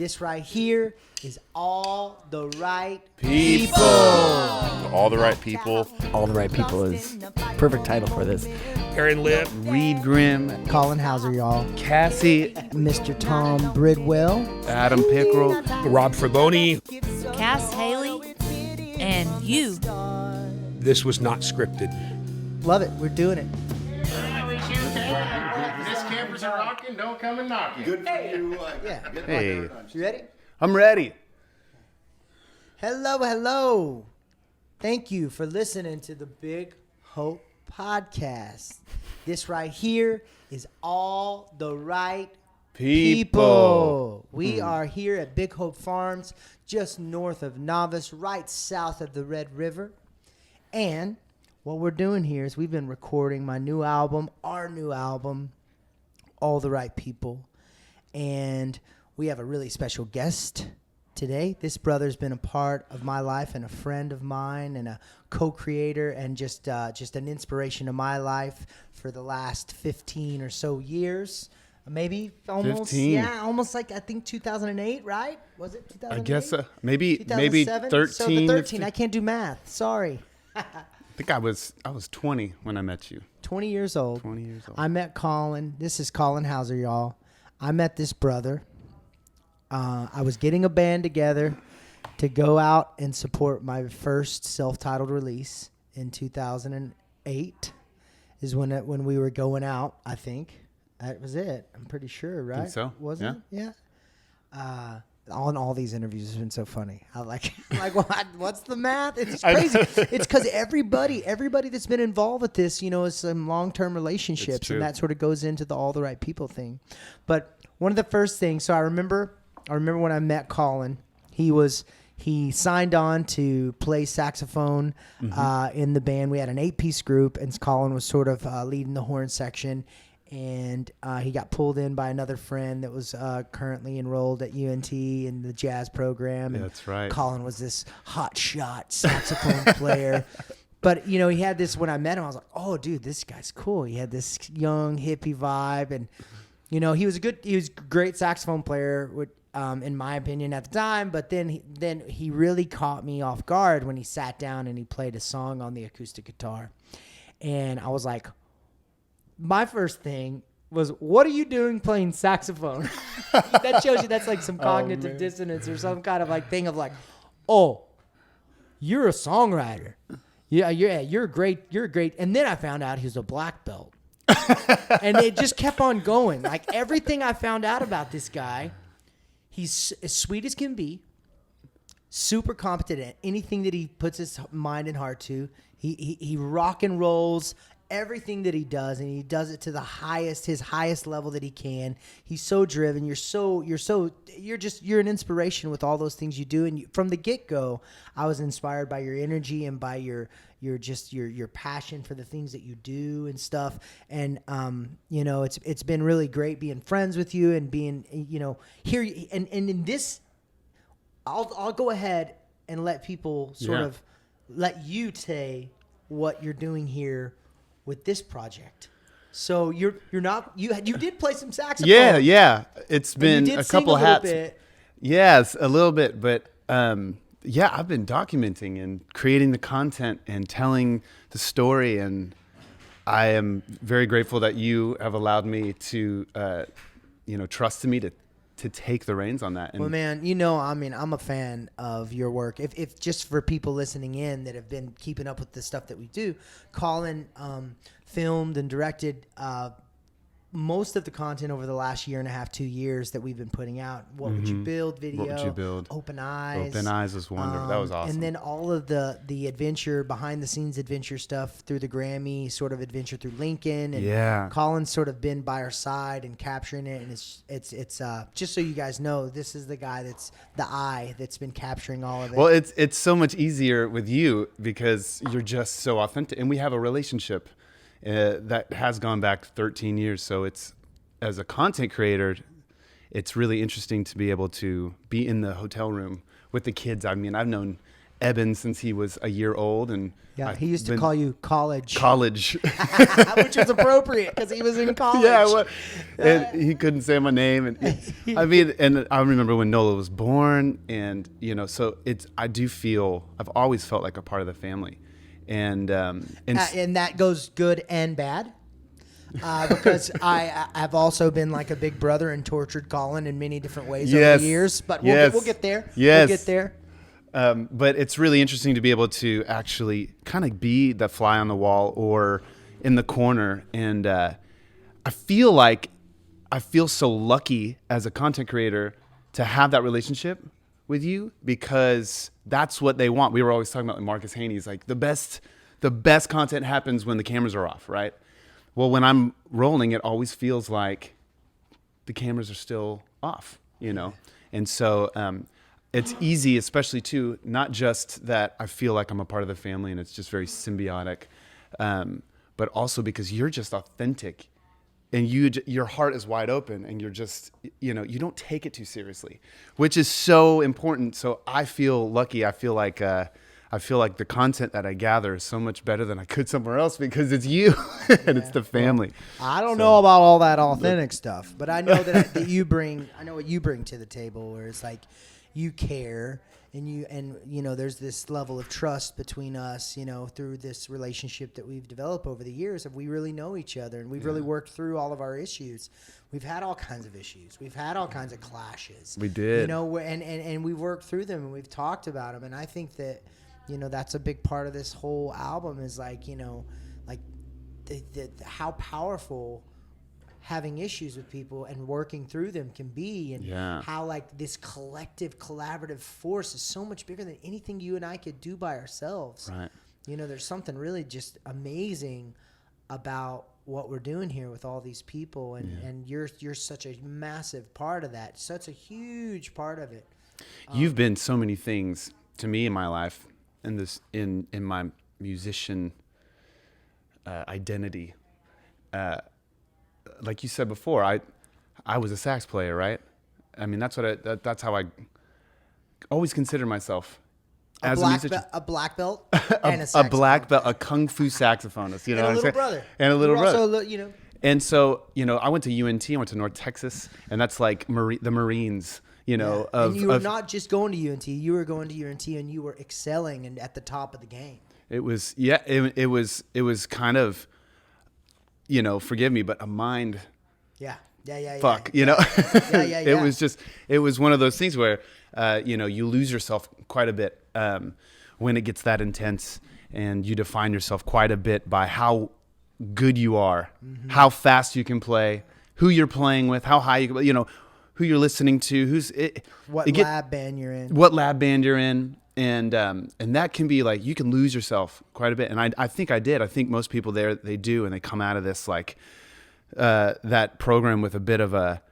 This right here is All the Right People. All the Right People. All the Right People is perfect title for this. Aaron Lip, Reed Grimm, Collin Hauser, y'all. Cassie, Mr. Tom Bridwell. Adam Pickrell, Rob Fraboni. Cass Haley, and you. This was not scripted. Love it. We're doing it. This campers are rocking. Don't come and knocking. Good for you. Yeah. Hey, You ready? I'm ready. Hello, hello. Thank you for listening to the Big Hope Podcast. This right here is All the Right People. We are here at Big Hope Farms, just north of Novice, right south of the Red River. And what we're doing here is we've been recording my new album, our new album, All the Right People. And we have a really special guest today. This brother's been a part of my life and a friend of mine and a co-creator and just an inspiration to my life for the last 15 or so years. Maybe almost, 15. yeah, almost like I think 2008, right? Was it 2008? I guess maybe 2007? 13. So the 13. I can't do math. Sorry. I think I was 20 when I met you. 20 years old. 20 years old. I met Collin. This is Collin Hauser, y'all. I met this brother. I was getting a band together to go out and support my first self-titled release in 2008 is when we were going out, I think. That was it. I'm pretty sure, right? Think so. Wasn't it? Yeah. On all these interviews has been so funny. I'm like what's the math? It's crazy. It's because everybody that's been involved with this, is some long-term relationships, and that sort of goes into the All the Right People thing. But one of the first things, so I remember when I met Collin, he signed on to play saxophone in the band. We had an 8-piece group, and Collin was sort of leading the horn section. And he got pulled in by another friend that was currently enrolled at UNT in the jazz program. And that's right. Collin was this hot shot saxophone player. But, he had this, when I met him, I was like, oh, dude, this guy's cool. He had this young hippie vibe. And, he was a great saxophone player, in my opinion at the time. But then he really caught me off guard when he sat down and he played a song on the acoustic guitar. And I was like, my first thing was, what are you doing playing saxophone? That shows you that's like some cognitive dissonance or some kind of thing of oh, you're a songwriter. Yeah, you're great. You're great. And then I found out he was a black belt. And it just kept on going. Like everything I found out about this guy, he's as sweet as can be, super competent at anything that he puts his mind and heart to. He rock and rolls everything that he does, and he does it to his highest level that he can. He's so driven. You're an inspiration with all those things you do. And from the get-go, I was inspired by your energy and by your passion for the things that you do and stuff. And it's been really great being friends with you and being here. And in this, I'll go ahead and let people sort of let you say what you're doing here with this project. So you did play some saxophone. Yeah. It's been a couple hats. Yes, a little bit, but I've been documenting and creating the content and telling the story, and I am very grateful that you have allowed me to trusted me to take the reins on that. And well, man, I'm a fan of your work. If just for people listening in that have been keeping up with the stuff that we do, Collin filmed and directed most of the content over the last year and a half, 2 years that we've been putting out. What Would You Build video? What Would You Build? Open Eyes. Open Eyes was wonderful. That was awesome. And then all of the adventure, behind the scenes adventure stuff through the Grammy, sort of adventure through Lincoln. And Collin's sort of been by our side and capturing it. And it's just so you guys know, this is the guy that's the eye that's been capturing all of it. Well, it's so much easier with you because you're just so authentic, and we have a relationship that has gone back 13 years. So it's, as a content creator, it's really interesting to be able to be in the hotel room with the kids. I mean, I've known Eben since he was a year old, and he used to call you college, which was appropriate because he was in college. And he couldn't say my name, and and I remember when Nola was born, and so I've always felt like a part of the family, and that goes good and bad. Because I've also been like a big brother and tortured Collin in many different ways over the years, but we'll get there. Yes. We'll get there. But it's really interesting to be able to actually kind of be the fly on the wall or in the corner. And I feel so lucky as a content creator to have that relationship with you, because that's what they want. We were always talking about Marcus Haney's like the best content happens when the cameras are off, right? Well, when I'm rolling, it always feels like the cameras are still off, And so it's easy, especially too, not just that I feel like I'm a part of the family and it's just very symbiotic, but also because you're just authentic and your heart is wide open and you're just, you don't take it too seriously, which is so important. So I feel lucky. I feel like the content that I gather is so much better than I could somewhere else because it's you and it's the family. Well, I don't know about all that authentic stuff, but I know that I know what you bring to the table, where it's like you care and there's this level of trust between us, through this relationship that we've developed over the years, and we really know each other and we've really worked through all of our issues. We've had all kinds of issues. We've had all kinds of clashes. We did. And we've worked through them and we've talked about them. And I think that, that's a big part of this whole album is like, how powerful having issues with people and working through them can be, and how like this collective collaborative force is so much bigger than anything you and I could do by ourselves. Right. There's something really just amazing about what we're doing here with all these people, and you're such a massive part of that, such a huge part of it. You've been so many things to me in my life, in my musician identity. Like you said before, I was a sax player, right? I mean, that's how I always consider myself as a musician. A black belt and a black belt, a kung fu saxophonist. You know what I'm saying? Brother. And a little brother. Also, And so, I went to UNT, I went to North Texas, and that's like the Marines. And you were not just going to UNT; you were going to UNT, and you were excelling and at the top of the game. It was kind of, forgive me, but a mind. Yeah. Fuck, It was one of those things where, you lose yourself quite a bit when it gets that intense, and you define yourself quite a bit by how good you are, how fast you can play, who you're playing with, how high you can, who you're listening to, what lab band you're in, and that can be like, you can lose yourself quite a bit. And I think I did. I think most people there, they do, and they come out of this like that program with a bit of a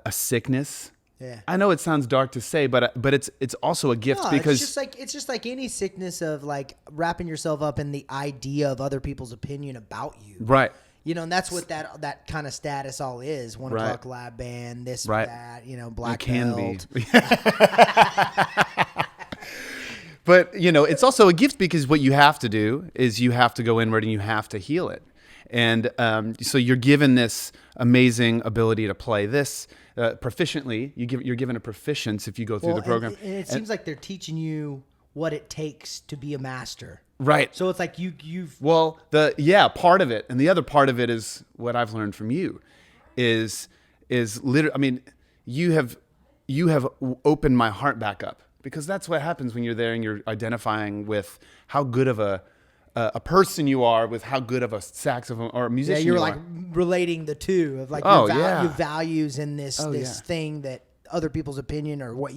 sickness. Yeah. I know it sounds dark to say, but it's also a gift, because it's just like any sickness of like wrapping yourself up in the idea of other people's opinion about you. Right. And that's what that kind of status all is. 1 o'clock lab band, this, that, black belt. Be. But, it's also a gift, because what you have to do is you have to go inward and you have to heal it. And so you're given this amazing ability to play this proficiently. You're given a proficiency if you go through the program. And it seems like they're teaching you what it takes to be a master. Right. So it's like you've. Well, part of it, and the other part of it is what I've learned from you, is literally. I mean, you have opened my heart back up, because that's what happens when you're there and you're identifying with how good of a person you are with how good of a saxophone or a musician you're you like are. Relating the two of like your values in this thing that other people's opinion, or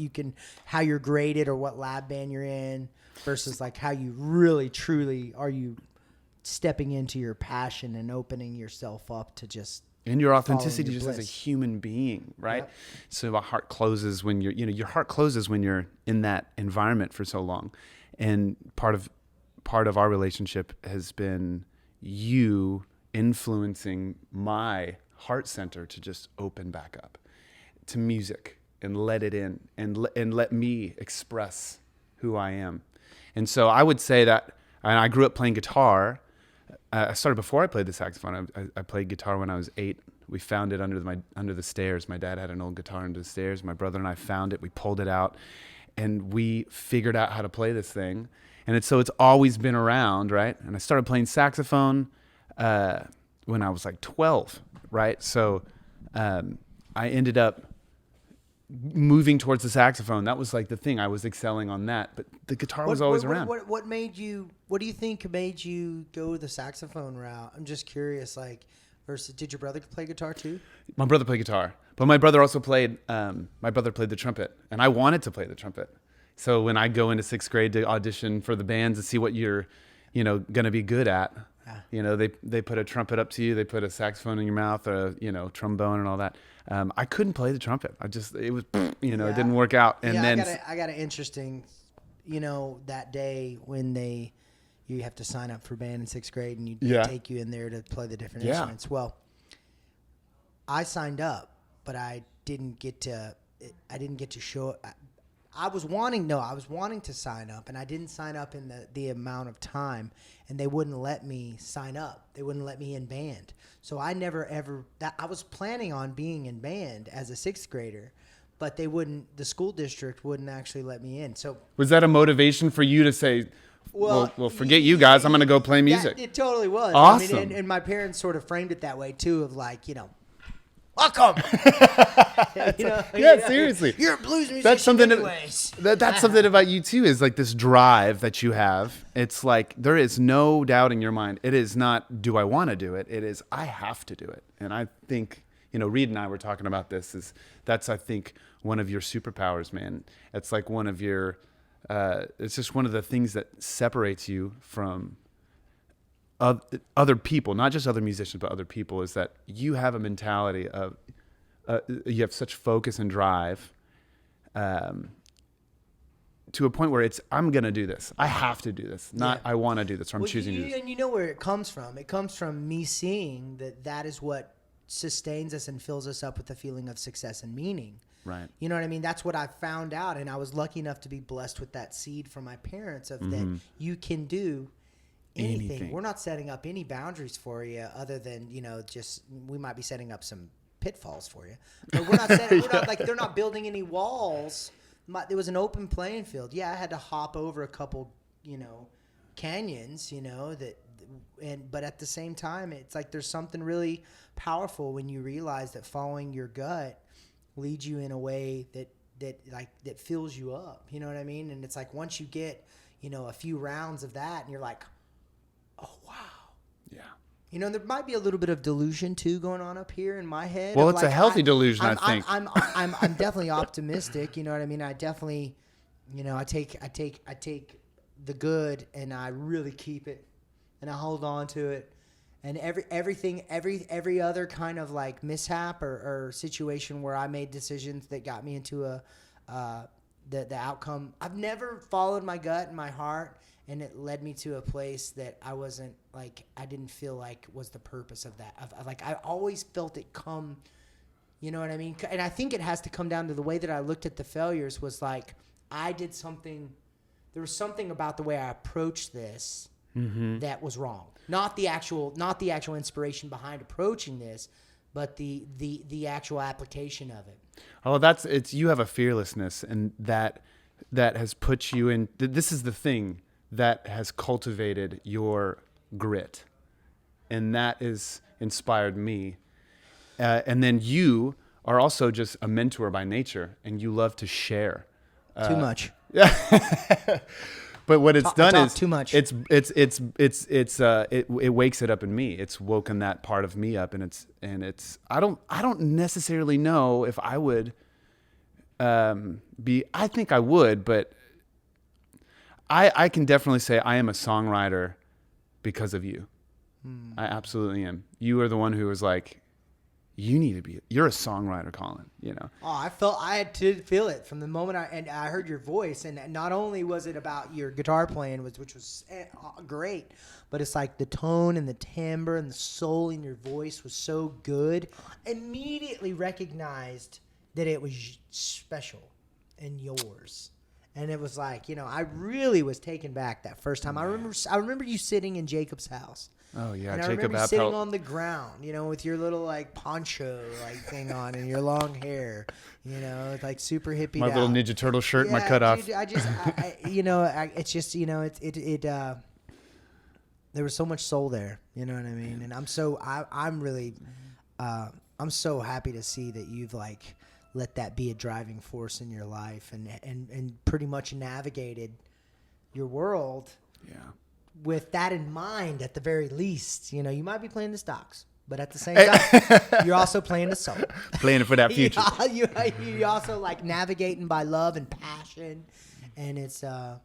how you're graded, or what lab band you're in, versus like how you really truly are you stepping into your passion and opening yourself up to just and your authenticity just as a human being, right? Yep. So my heart closes when your heart closes when you're in that environment for so long, and part of our relationship has been you influencing my heart center to just open back up to music and let it in and let me express who I am. And so I would say that, and I grew up playing guitar. I started before I played the saxophone. I played guitar when I was 8. We found it under the stairs. My dad had an old guitar under the stairs. My brother and I found it. We pulled it out, and we figured out how to play this thing. And it's always been around, right? And I started playing saxophone when I was like 12, right? So I ended up moving towards the saxophone. That was like the thing. I was excelling on that, but the guitar was always around. What do you think made you go the saxophone route? I'm just curious, like, versus, did your brother play guitar too? My brother played guitar, but my brother also played the trumpet, and I wanted to play the trumpet. So when I go into 6th grade to audition for the bands and see what you're, going to be good at, they put a trumpet up to you, they put a saxophone in your mouth, or trombone and all that. I couldn't play the trumpet. It didn't work out. And then I got an interesting, that day when you have to sign up for band in 6th grade and they take you in there to play the different instruments. Well, I signed up, but I didn't get to show. I was wanting to sign up, and I didn't sign up in the amount of time, and they wouldn't let me sign up. They wouldn't let me in band. So I never ever I was planning on being in band as a 6th grader, but the school district wouldn't actually let me in. So was that a motivation for you to say, well, forget you guys, I'm going to go play music? It totally was. Awesome. I mean, and my parents sort of framed it that way too, of like, welcome. Seriously. You're a blues musician. That's something. Anyways. That's something about you too. Is like this drive that you have. It's like there is no doubt in your mind. It is not, do I want to do it? It is, I have to do it. And I think Reed and I were talking about this. That's I think one of your superpowers, man. It's like one of your. It's just one of the things that separates you from other people, not just other musicians, but other people, is that you have a mentality of, you have such focus and drive to a point where it's, I'm going to do this. I have to do this. Not I want to do this, or I'm choosing to do this. And you know where it comes from. It comes from me seeing that is what sustains us and fills us up with a feeling of success and meaning. Right. You know what I mean? That's what I found out. And I was lucky enough to be blessed with that seed from my parents of that you can do anything. We're not setting up any boundaries for you other than, just we might be setting up some pitfalls for you. But we're not setting, we're not like, they're not building any walls. There was an open playing field. Yeah, I had to hop over a couple, canyons, but at the same time, it's like there's something really powerful when you realize that following your gut leads you in a way that fills you up. You know what I mean? And it's like once you get, a few rounds of that, and you're like, oh wow. Yeah. There might be a little bit of delusion too going on up here in my head. Well, it's like, a healthy delusion, I think. I'm definitely optimistic. You know what I mean? I definitely, I take the good and I really keep it, and I hold on to it. And every other kind of like mishap or situation where I made decisions that got me into the outcome, I've never followed my gut and my heart, and it led me to a place that I wasn't like, I didn't feel like was the purpose of that. Like I always felt it come, you know what I mean? And I think it has to come down to the way that I looked at the failures was like, I did something, there was something about the way I approached this that was wrong. Not the actual inspiration behind approaching this, but the actual application of it. Oh, you have a fearlessness, and that has put you in. This is the thing that has cultivated your grit, and that has inspired me. And then you are also just a mentor by nature, and you love to share. Too much. But what it's done is too much. It wakes it up in me. It's woken that part of me up, and it's I don't necessarily know if I would be. I think I would, but I can definitely say I am a songwriter because of you. I absolutely am. You are the one who was like, you're a songwriter, Collin, Oh, I did feel it from the moment I heard your voice. And not only was it about your guitar playing, which was great, but it's like the tone and the timbre and the soul in your voice was so good. Immediately recognized that it was special and yours. And it was like, I really was taken back that first time. I remember you sitting in Jacob's house. Oh yeah, and I Jacob remember you Appel. sitting on the ground, with your little like poncho like thing on and your long hair, like super hippie. My little Ninja Turtle shirt, and my cutoff. Dude, it's just, there was so much soul there. You know what I mean? And I'm so happy to see that you've like let that be a driving force in your life and pretty much navigated your world. Yeah. With that in mind, at the very least, you might be playing the stocks, but at the same time, you're also playing the soul. Playing it for that future. You also like navigating by love and passion. And it's, I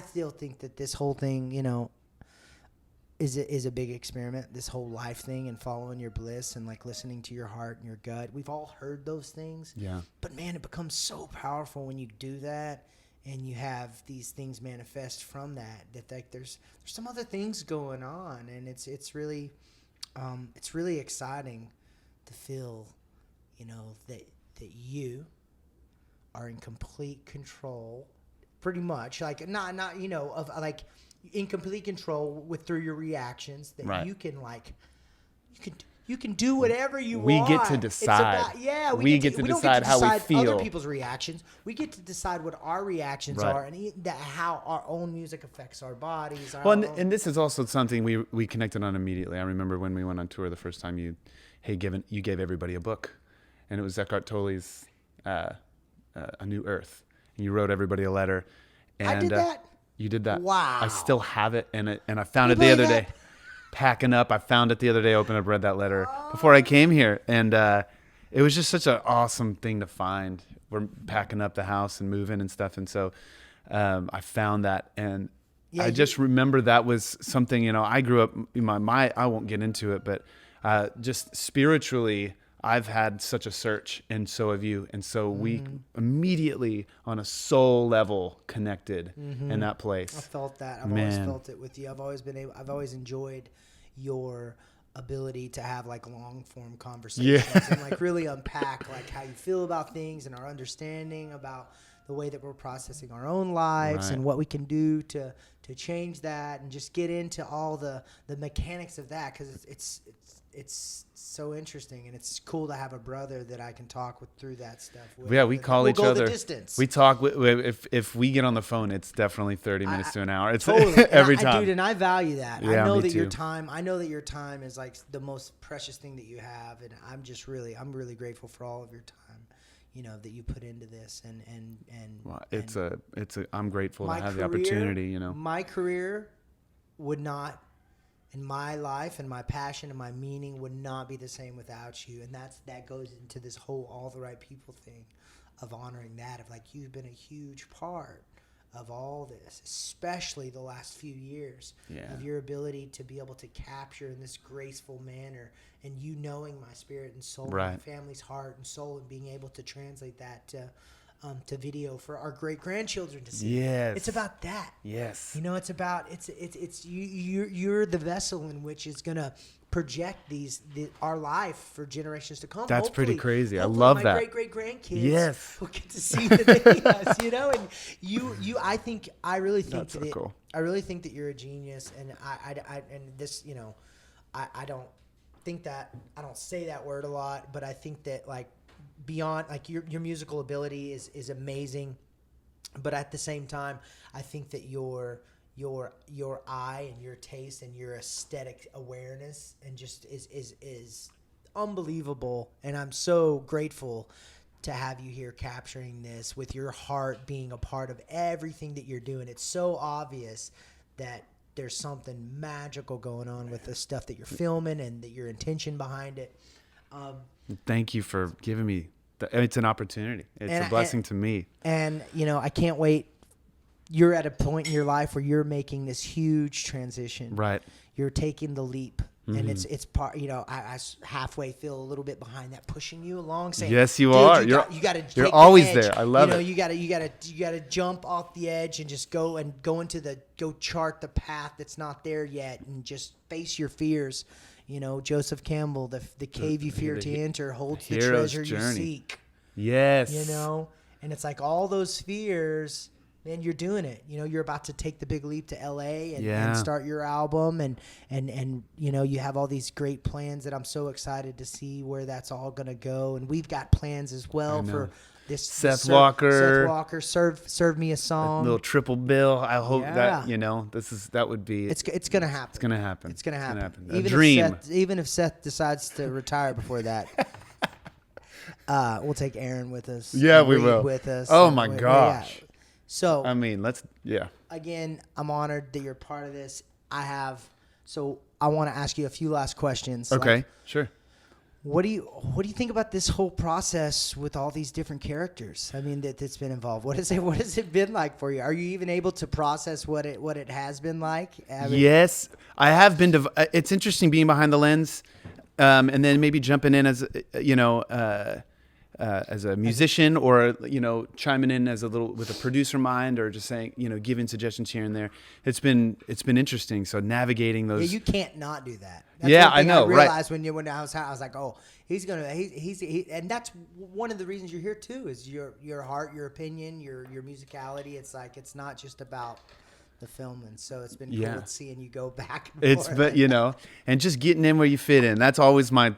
still think that this whole thing, is a big experiment, this whole life thing and following your bliss and like listening to your heart and your gut. We've all heard those things. Yeah. But man, it becomes so powerful when you do that. And you have these things manifest from that like there's some other things going on, and it's really exciting to feel, that you are in complete control, pretty much like not of like in complete control through your reactions, that right. you can like you can do whatever you we want. We get to decide. We get to decide how we feel. Other people's reactions. We get to decide what our reactions right. are, and how our own music affects our bodies. And this is also something we connected on immediately. I remember when we went on tour the first time, you gave everybody a book, and it was Eckhart Tolle's A New Earth. And you wrote everybody a letter. And, I did that? You did that. Wow. I still have it, and I found it the other day. Packing up, I found it the other day. Opened up, read that letter before I came here, and it was just such an awesome thing to find. We're packing up the house and moving and stuff, and so I found that, and I just remember that was something. I grew up. I won't get into it, but just spiritually, I've had such a search, and so have you, and so we immediately on a soul level connected in that place. I felt that. I've always felt it with you. I've always enjoyed your ability to have like long form conversations and like really unpack like how you feel about things and our understanding about the way that we're processing our own lives and what we can do to change that, and just get into all the mechanics of that, because it's so interesting, and it's cool to have a brother that I can talk through that stuff with. Yeah, we call each other. The distance. We talk. If we get on the phone, it's definitely 30 minutes to an hour. It's totally every time. Dude, and I value that. Yeah, I know that too. your time is like the most precious thing that you have, and I'm really grateful for all of your time, that you put into this, and well, I'm grateful to have the opportunity, My career would not, and my life and my passion and my meaning would not be the same without you. And that goes into this whole all the right people thing of honoring that, of like, you've been a huge part of all this, especially the last few years of your ability to be able to capture in this graceful manner, and you knowing my spirit and soul, my family's heart and soul, and being able to translate that to video for our great grandchildren to see. Yes, it's about that. Yes, it's about it's you're the vessel in which is gonna project our life for generations to come. That's pretty crazy. I love that. My great grandkids will get to see the videos, and I really think that's so cool. I really think that you're a genius, and I don't think that, I don't say that word a lot, but I think that like beyond like your musical ability is amazing, but at the same time I think that your eye and your taste and your aesthetic awareness and just is unbelievable, and I'm so grateful to have you here capturing this with your heart being a part of everything that you're doing. It's so obvious that there's something magical going on with the stuff that you're filming and that your intention behind it. Thank you for giving me it's an opportunity. It's a blessing to me. And, I can't wait. You're at a point in your life where you're making this huge transition. Right. You're taking the leap. Mm-hmm. And it's part, I halfway feel a little bit behind that, pushing you along, saying, yes, you are. You're always there. I love it. You gotta jump off the edge and just go chart the path that's not there yet, and just face your fears. Joseph Campbell, the cave you fear to enter holds the treasure you seek. Yes. And it's like all those fears, man, you're doing it. You know, you're about to take the big leap to LA and start your album. And, you know, you have all these great plans that I'm so excited to see where that's all going to go. And we've got plans as well for this. Seth Walker. Serve me a song. A little triple bill. I hope that, you know, that would be. It's going to happen. It's going to happen. It's going to happen. A dream. Even if Seth decides to retire before that. We'll take Aaron with us. Yeah, we will. With us. Oh my gosh. Yeah. So I mean, Again, I'm honored that you're part of this. I want to ask you a few last questions. Okay, like, sure. What do you think about this whole process with all these different characters? I mean, that's been involved. What has it been like for you? Are you even able to process what it has been like? Yes, I have been. It's interesting being behind the lens, and then maybe jumping in as as a musician, or chiming in as with a producer mind, or just saying, giving suggestions here and there. It's been interesting. So navigating those. Yeah, you can't not do that. That's I know. I realized when I was like, oh, he's and that's one of the reasons you're here too, is your heart, your opinion, your musicality. It's like, it's not just about the film, and so it's been cool seeing you go back and forth. But and just getting in where you fit in. That's always my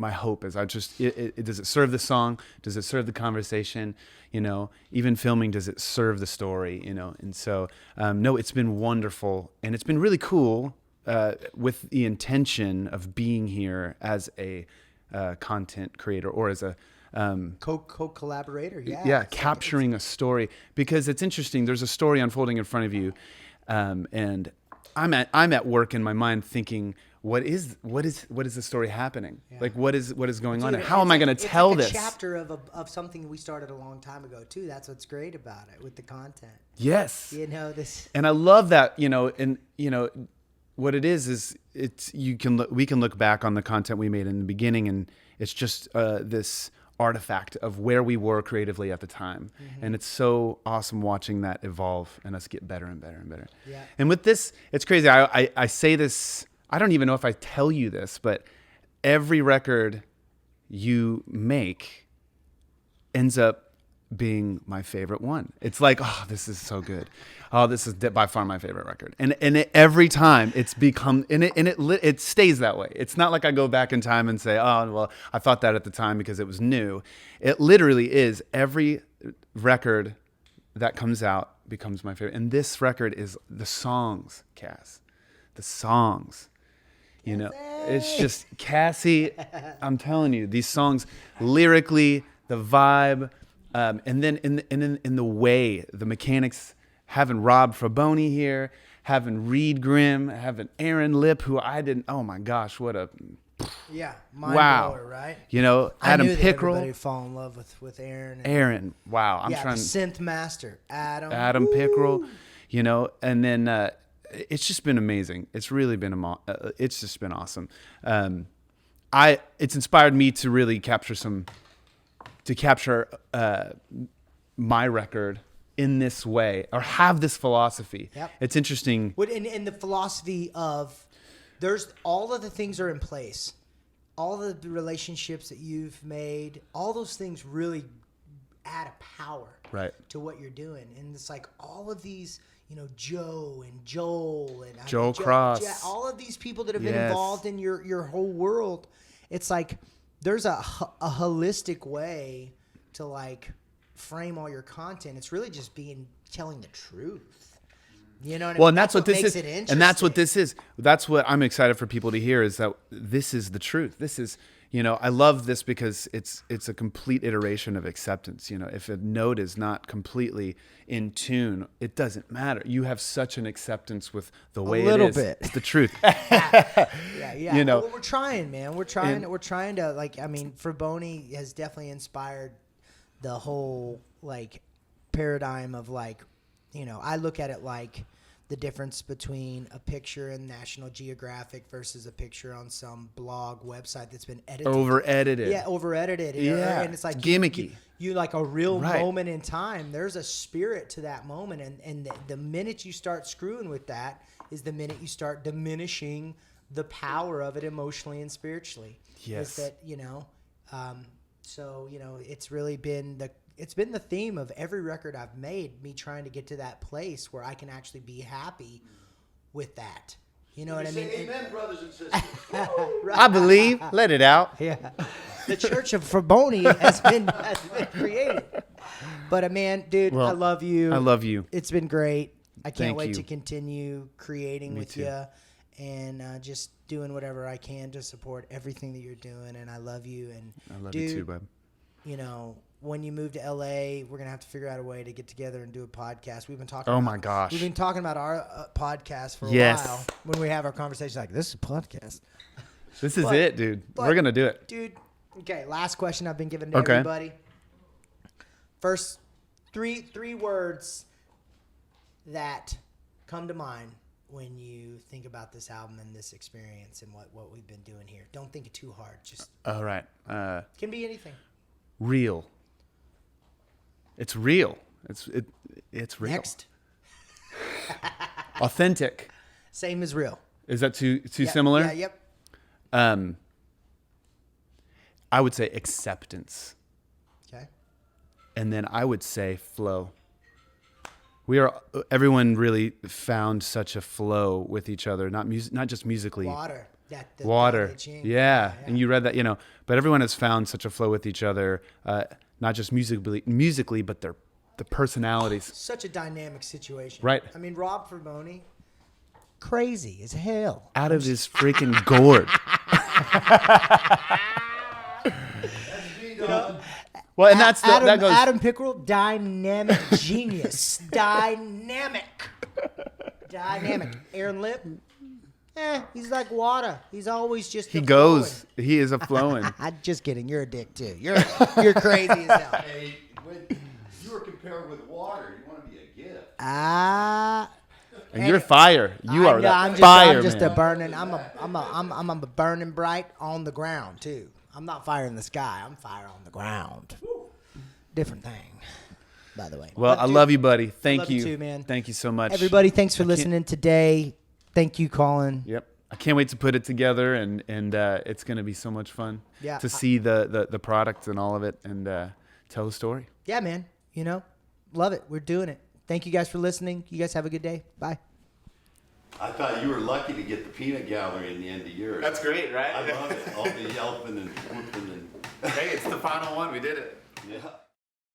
hope. Is does it serve the song? Does it serve the conversation? Even filming, does it serve the story? And so no, it's been wonderful, and it's been really cool with the intention of being here as a content creator, or as a co-collaborator, capturing a story, because it's interesting. There's a story unfolding in front of you, and I'm at work in my mind thinking, what is the story happening? Yeah. Like what is going on, and how am I going to tell this? It's a chapter of something we started a long time ago too. That's what's great about it with the content. Yes, this, and I love that. And what it is it's we can look back on the content we made in the beginning, and it's just this artifact of where we were creatively at the time. Mm-hmm. And it's so awesome watching that evolve and us get better and better and better. Yeah. And with this, it's crazy. I say this, I don't even know if I tell you this, but every record you make ends up being my favorite one. It's like, oh, this is so good. Oh, this is by far my favorite record. And every time it's become, and it stays that way. It's not like I go back in time and say, oh, well, I thought that at the time because it was new. It literally is. Every record that comes out becomes my favorite. And this record is the songs, Cass. The songs. It's just Cassie. I'm telling you, these songs lyrically, the vibe. And then in the way, the mechanics, having Rob Fraboni here, having Reed Grimm, having Aaron Lipp, who I didn't. Oh my gosh, what a mind blower, right? Adam I knew Pickrell. Everybody fall in love with Aaron. Aaron, wow, I'm trying. The synth master, Adam Pickrell, and then it's just been amazing. It's really been it's just been awesome. It's inspired me to really capture my record in this way, or have this philosophy. Yep. It's interesting. In the philosophy of, there's all of the things are in place, all of the relationships that you've made, all those things really add a power to what you're doing. And it's like all of these, Joe and Joel and Joe Cross, all of these people that have been involved in your whole world. It's like there's a holistic way to like frame all your content. It's really just telling the truth. And that's what this is. And that's what this is. That's what I'm excited for people to hear, is that this is the truth. This is, I love this because it's a complete iteration of acceptance. If a note is not completely in tune, it doesn't matter. You have such an acceptance with the way it is. A little bit. It's the truth. Yeah. Well, we're trying, man. We're trying to Fraboni has definitely inspired the whole paradigm of I look at it like the difference between a picture in National Geographic versus a picture on some blog website that's been edited. Over-edited. Yeah, over-edited. Yeah. And it's like gimmicky. You like a real moment in time. There's a spirit to that moment. And the minute you start screwing with that is the minute you start diminishing the power of it emotionally and spiritually. Yes. Is that, so, it's really been it's been the theme of every record I've made, me trying to get to that place where I can actually be happy with that. You know what I mean? Amen, brothers and sisters. Right. I believe. Let it out. Yeah. The Church of Fraboni has been created. But man, dude, Well, I love you. I love you. It's been great. I can't Thank wait you. to continue creating Me with too. you and just doing whatever I can to support everything that you're doing. And I love you. And I love dude, you too, bud. You know, when you move to LA, we're gonna have to figure out a way to get together and do a podcast. We've been talking. Oh about, my gosh. We've been talking about our podcast for a Yes. while. When we have our conversation, like this is a podcast. This is But- it, dude. but- We're gonna do it. Dude, okay, last question I've been giving to Okay. everybody. First, three words that come to mind when you think about this album and this experience and what we've been doing here. Don't think it too hard. Just All right. can be anything. Real. It's real. It's real. Next, Authentic. same as real. Is that too Yep, similar? Yeah, yep. I would say acceptance. Okay. And then I would say flow. Everyone really found such a flow with each other, not just musically. Water. Water. that ching. Yeah. And you read that, but everyone has found such a flow with each other, not just musically, but the personalities. Such a dynamic situation. Right. I mean, Rob Fraboni, crazy as hell. Out of his freaking gourd. Well, and that goes. Adam Pickerel, dynamic genius. Dynamic. Aaron Lip, he's like water. He's always just He goes. He is a flowing. I'm just kidding. You're a dick too. You're crazy as hell. Hey, when you are compared with water, you want to be a gift. And you're fire. You are that I'm just man. a burning. I'm a burning bright on the ground too. I'm not fire in the sky. I'm fire on the ground. Different thing, by the way. Well, But, I dude, love you, buddy. Thank love you. you too, man. Thank you so much. everybody, thanks for listening today. Thank you, Collin. Yep. I can't wait to put it together, and it's going to be so much fun Yeah, to see the product and all of it and tell the story. Yeah, man. Love it. We're doing it. Thank you guys for listening. You guys have a good day. Bye. I thought you were lucky to get the peanut gallery in the end of yours. great, right? I love it. All the yelping and whooping and Hey, it's the final one. We did it. yeah.